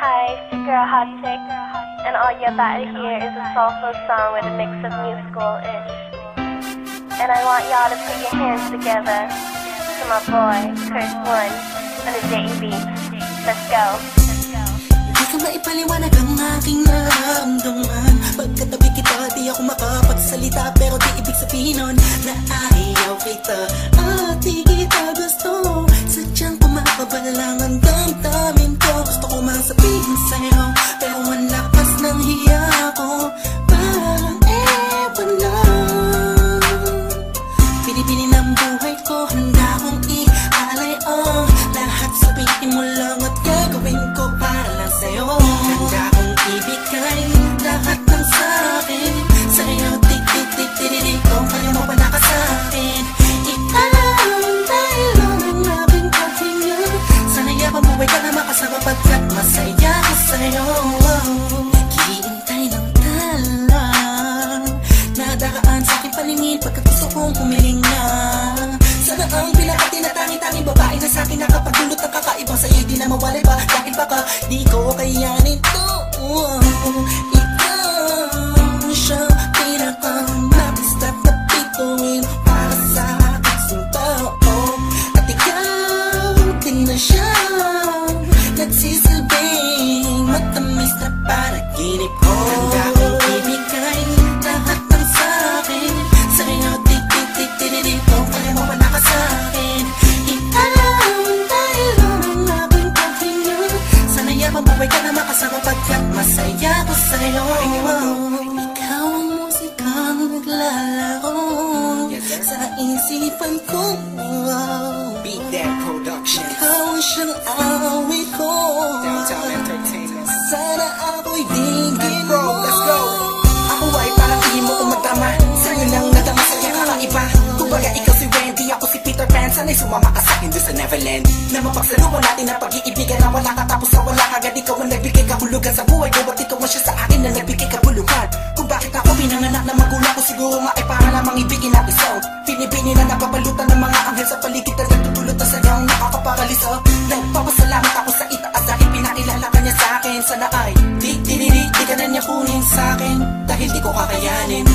Hi, it's your girl Hot Chick, and all you're about to hear is a soulful song with a mix of new school-ish. And I want y'all to put your hands together to my boy, Curse One, on the JB. Let's go. Di ka maipaliwanag ang aking nararamdaman. Pagkatabi kita, di ako makapagsalita, pero di ibig sabihin nun na ayaw kita at di kita gusto. Sadyang kumakabalang ang damdamin ko. Gusto ko mang sabihin sa'yo, pero malakas ng hiya ko. Parang ewan lang. Pinipili ng buhay ko, handa kong ialay ang lahat. Sabihin mo lang at gagawin ko para lang sa'yo. Handa kong ibigay lahat ng sa'kin sa'yo. Tik-tik-tik-tik-tik, kung kaya mo pala ka sa'kin. Ikaw dahil lang ang aking paghinga. Sana yabang buhay ka na makasama pagkat masaya ko sa'yo. Naghihintay ng talang nadaraan sa'king paningin pagkat gusto kong humiling na. Sana ang pinakati na tangi-tanging babae na sa'kin nakapagdulot ng kakaibang sa'yo'y di na mawalay ba? Dahil baka di ko kayanin to. Ikaw siya pinaka-nabis at napituin para sa aking tao. At ikaw din na siya nagsisilbing matamis na panaginip ko. Handa kong ibigay lahat ng sa'kin sa'yo. Tik-tik-tik-tik-tik, kung kaya mo wala ka sa'kin. Ikaw dahil lang ang aking paghinga. Sana yabang buhay ka na makasama pagkat masaya ko sa'yo. Ikaw ang musikang naglalaro sa isipan ko. Beat That Production. Ikaw ang siyang awit ko. Downtown Entertainment. Sana ako'y digin mo. Let's go. Ako ay parang hindi mo umatama. Sa'yo lang nadama sa'yo kakaiba. Kumbaga ikaw si Wendy, ako si Peter Pan. Sana'y sumama ka sa'kin doon sa Neverland. Na mapagsaluhan natin ang pag-iibigan na wala ka tapos na wala kagad. Ikaw ang nagbigay kahulugan sa buhay ko. Ba't ikaw ang siya sa akin na nagbigay kabuluhan? Kung bakit ako pinanganak na magulang ko, siguro nga ay para lamang ibigin natin so. Pinibini na napapalutan ng mga anghel sa paligid na nagtutulot na sadyang nakakaparaliso. Nagpapasalamat ako sa itaas dahil pinakilala ka niya sa'kin. Sana ay di ka na niya kunin sa'kin dahil di ko kakayanin.